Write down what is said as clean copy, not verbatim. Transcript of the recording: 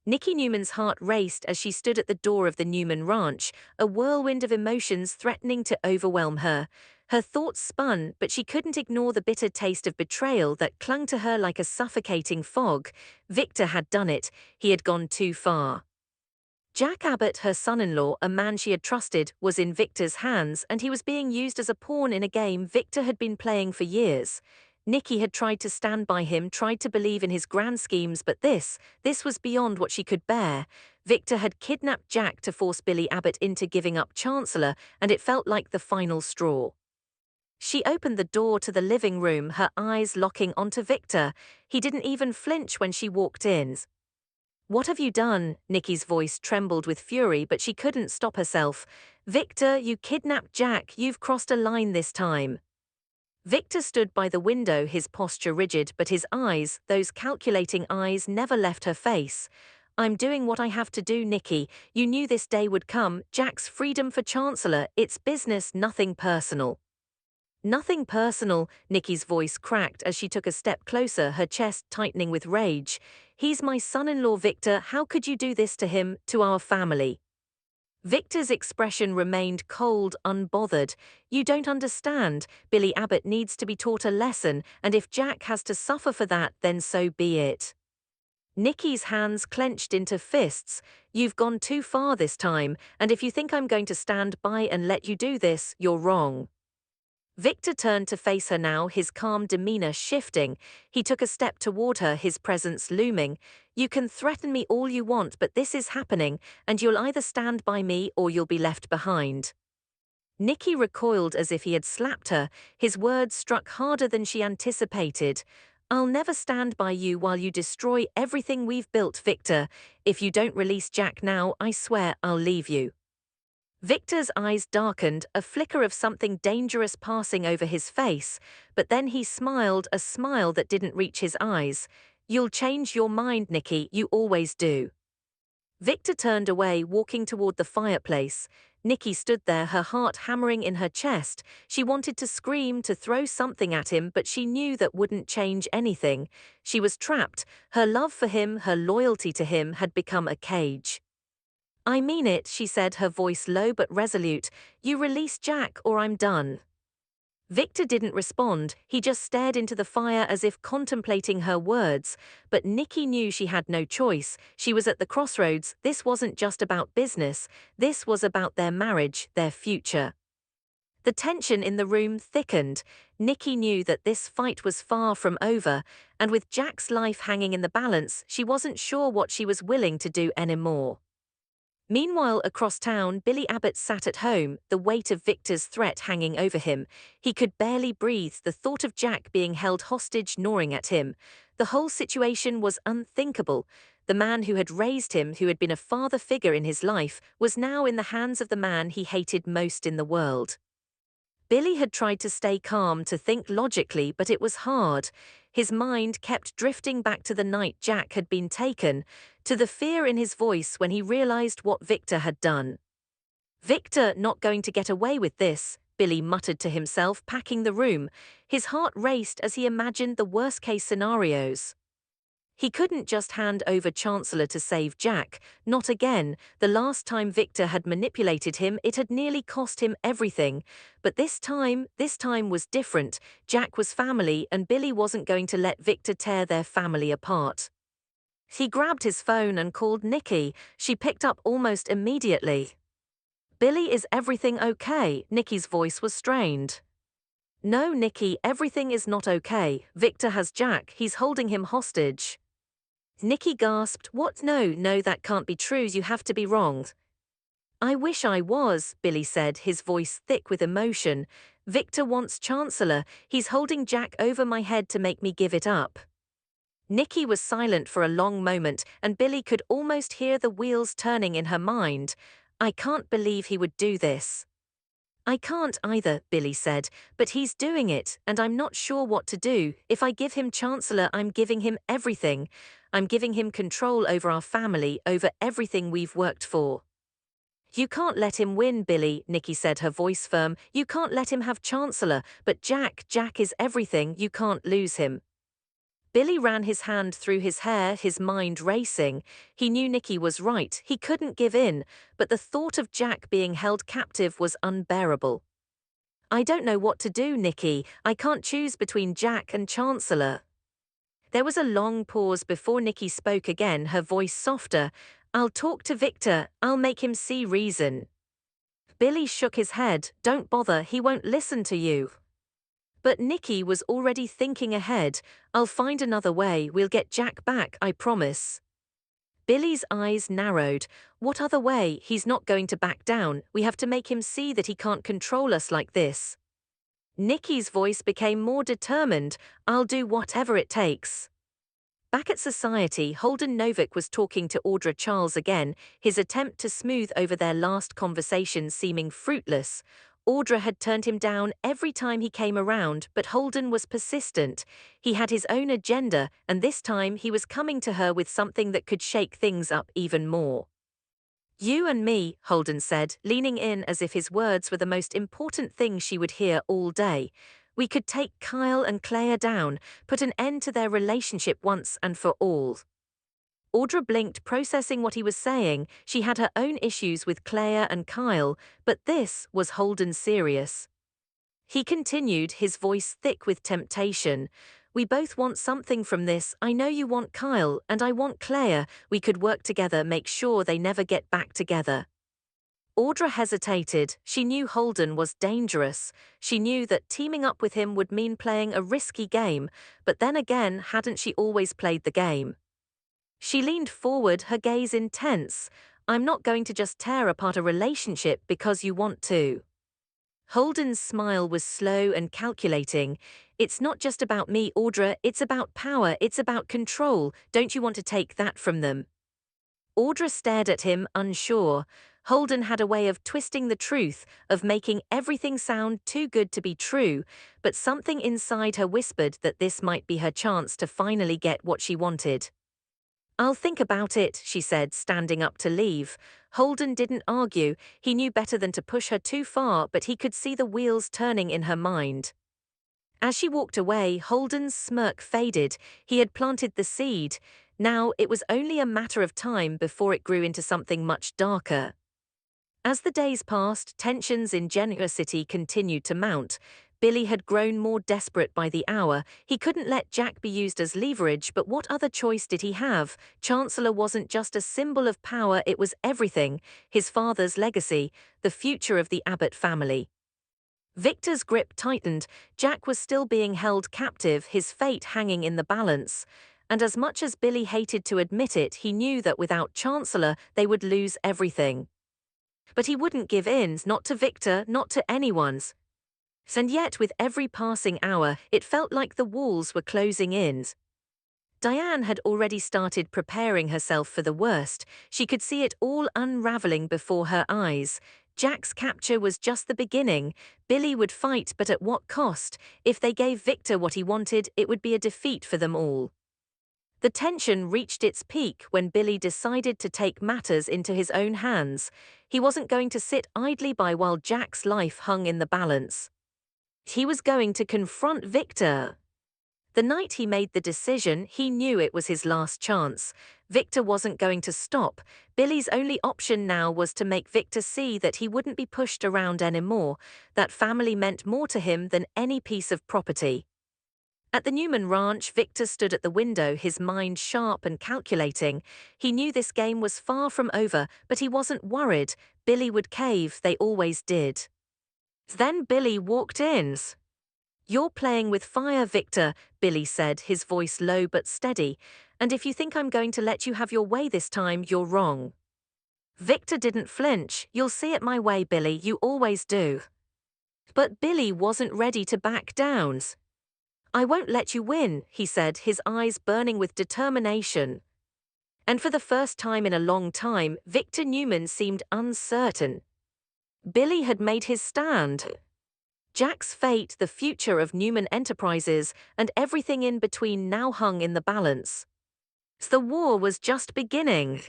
Nikki Newman's heart raced as she stood at the door of the Newman ranch, a whirlwind of emotions threatening to overwhelm her. Her thoughts spun, but she couldn't ignore the bitter taste of betrayal that clung to her like a suffocating fog. Victor had done it. He had gone too far. Jack Abbott, her son-in-law, a man she had trusted, was in Victor's hands, and he was being used as a pawn in a game Victor had been playing for years. Nikki had tried to stand by him, tried to believe in his grand schemes, but this was beyond what she could bear. Victor had kidnapped Jack to force Billy Abbott into giving up Chancellor, and it felt like the final straw. She opened the door to the living room, her eyes locking onto Victor. He didn't even flinch when she walked in. "What have you done?" Nikki's voice trembled with fury, but she couldn't stop herself. "Victor, you kidnapped Jack. You've crossed a line this time." Victor stood by the window, his posture rigid, but his eyes, those calculating eyes, never left her face. "I'm doing what I have to do, Nikki. You knew this day would come. Jack's freedom for Chancellor. It's business, nothing personal." "Nothing personal," Nikki's voice cracked as she took a step closer, her chest tightening with rage. "He's my son-in-law, Victor. How could you do this to him, to our family?" Victor's expression remained cold, unbothered. "You don't understand. Billy Abbott needs to be taught a lesson, and if Jack has to suffer for that, then so be it." Nikki's hands clenched into fists. "You've gone too far this time, and if you think I'm going to stand by and let you do this, you're wrong." Victor turned to face her now, his calm demeanor shifting. He took a step toward her, his presence looming. "You can threaten me all you want, but this is happening, and you'll either stand by me or you'll be left behind." Nikki recoiled as if he had slapped her. His words struck harder than she anticipated. "I'll never stand by you while you destroy everything we've built, Victor. If you don't release Jack now, I swear I'll leave you." Victor's eyes darkened, a flicker of something dangerous passing over his face, but then he smiled, a smile that didn't reach his eyes. "You'll change your mind, Nikki, you always do." Victor turned away, walking toward the fireplace. Nikki stood there, her heart hammering in her chest. She wanted to scream, to throw something at him, but she knew that wouldn't change anything. She was trapped. Her love for him, her loyalty to him, had become a cage. "I mean it," she said, her voice low but resolute. "You release Jack or I'm done." Victor didn't respond, he just stared into the fire as if contemplating her words. But Nikki knew she had no choice. She was at the crossroads. This wasn't just about business. This was about their marriage, their future. The tension in the room thickened. Nikki knew that this fight was far from over, and with Jack's life hanging in the balance, she wasn't sure what she was willing to do anymore. Meanwhile, across town, Billy Abbott sat at home, the weight of Victor's threat hanging over him. He could barely breathe, the thought of Jack being held hostage gnawing at him. The whole situation was unthinkable. The man who had raised him, who had been a father figure in his life, was now in the hands of the man he hated most in the world. Billy had tried to stay calm, to think logically, but it was hard. His mind kept drifting back to the night Jack had been taken, to the fear in his voice when he realized what Victor had done. "Victor not going to get away with this," Billy muttered to himself, packing the room. His heart raced as he imagined the worst-case scenarios. He couldn't just hand over Chancellor to save Jack, not again. The last time Victor had manipulated him, it had nearly cost him everything. But this time was different. Jack was family, and Billy wasn't going to let Victor tear their family apart. He grabbed his phone and called Nikki. She picked up almost immediately. "Billy, is everything okay?" Nikki's voice was strained. "No, Nikki, everything is not okay. Victor has Jack, he's holding him hostage." Nikki gasped. "What? No, that can't be true, you have to be wrong." "I wish I was," Billy said, his voice thick with emotion. "Victor wants Chancellor. He's holding Jack over my head to make me give it up." Nikki was silent for a long moment, and Billy could almost hear the wheels turning in her mind. "I can't believe he would do this." "I can't either," Billy said, "but he's doing it, and I'm not sure what to do. If I give him Chancellor, I'm giving him everything. I'm giving him control over our family, over everything we've worked for." "You can't let him win, Billy," Nikki said, her voice firm. "You can't let him have Chancellor, but Jack is everything, you can't lose him." Billy ran his hand through his hair, his mind racing. He knew Nicky was right, he couldn't give in, but the thought of Jack being held captive was unbearable. I don't know what to do, Nicky. I can't choose between Jack and Chancellor. There was a long pause before Nicky spoke again, her voice softer. I'll talk to Victor, I'll make him see reason. Billy shook his head. Don't bother, he won't listen to you. But Nicky was already thinking ahead. I'll find another way, we'll get Jack back, I promise. Billy's eyes narrowed. What other way? He's not going to back down. We have to make him see that he can't control us like this. Nicky's voice became more determined. I'll do whatever it takes. Back at Society, Holden Novick was talking to Audra Charles again, his attempt to smooth over their last conversation seeming fruitless. Audra had turned him down every time he came around, but Holden was persistent. He had his own agenda, and this time he was coming to her with something that could shake things up even more. You and me, Holden said, leaning in as if his words were the most important thing she would hear all day. We could take Kyle and Claire down, put an end to their relationship once and for all. Audra blinked, processing what he was saying. She had her own issues with Claire and Kyle, but this was Holden serious. He continued, his voice thick with temptation. We both want something from this. I know you want Kyle, and I want Claire. We could work together, make sure they never get back together. Audra hesitated. She knew Holden was dangerous. She knew that teaming up with him would mean playing a risky game, but then again, hadn't she always played the game? She leaned forward, her gaze intense. I'm not going to just tear apart a relationship because you want to. Holden's smile was slow and calculating. It's not just about me, Audra, it's about power, it's about control. Don't you want to take that from them? Audra stared at him, unsure. Holden had a way of twisting the truth, of making everything sound too good to be true, but something inside her whispered that this might be her chance to finally get what she wanted. I'll think about it, she said, standing up to leave. Holden didn't argue. He knew better than to push her too far, but he could see the wheels turning in her mind. As she walked away, Holden's smirk faded. He had planted the seed. Now it was only a matter of time before it grew into something much darker. As the days passed, tensions in Genoa City continued to mount. Billy had grown more desperate by the hour. He couldn't let Jack be used as leverage, but what other choice did he have? Chancellor wasn't just a symbol of power, it was everything. His father's legacy, the future of the Abbott family. Victor's grip tightened. Jack was still being held captive, his fate hanging in the balance. And as much as Billy hated to admit it, he knew that without Chancellor, they would lose everything. But he wouldn't give in, not to Victor, not to anyone's. And yet, with every passing hour, it felt like the walls were closing in. Diane had already started preparing herself for the worst. She could see it all unraveling before her eyes. Jack's capture was just the beginning. Billy would fight, but at what cost? If they gave Victor what he wanted, it would be a defeat for them all. The tension reached its peak when Billy decided to take matters into his own hands. He wasn't going to sit idly by while Jack's life hung in the balance. He was going to confront Victor. The night he made the decision, he knew it was his last chance. Victor wasn't going to stop. Billy's only option now was to make Victor see that he wouldn't be pushed around anymore, that family meant more to him than any piece of property. At the Newman ranch, Victor stood at the window, his mind sharp and calculating. He knew this game was far from over, but he wasn't worried. Billy would cave, they always did. Then Billy walked in. You're playing with fire, Victor, Billy said, his voice low but steady. And if you think I'm going to let you have your way this time, you're wrong. Victor didn't flinch. You'll see it my way, Billy, you always do. But Billy wasn't ready to back down. I won't let you win, he said, his eyes burning with determination. And for the first time in a long time, Victor Newman seemed uncertain. Billy had made his stand. Jack's fate, the future of Newman Enterprises, and everything in between now hung in the balance. The war was just beginning.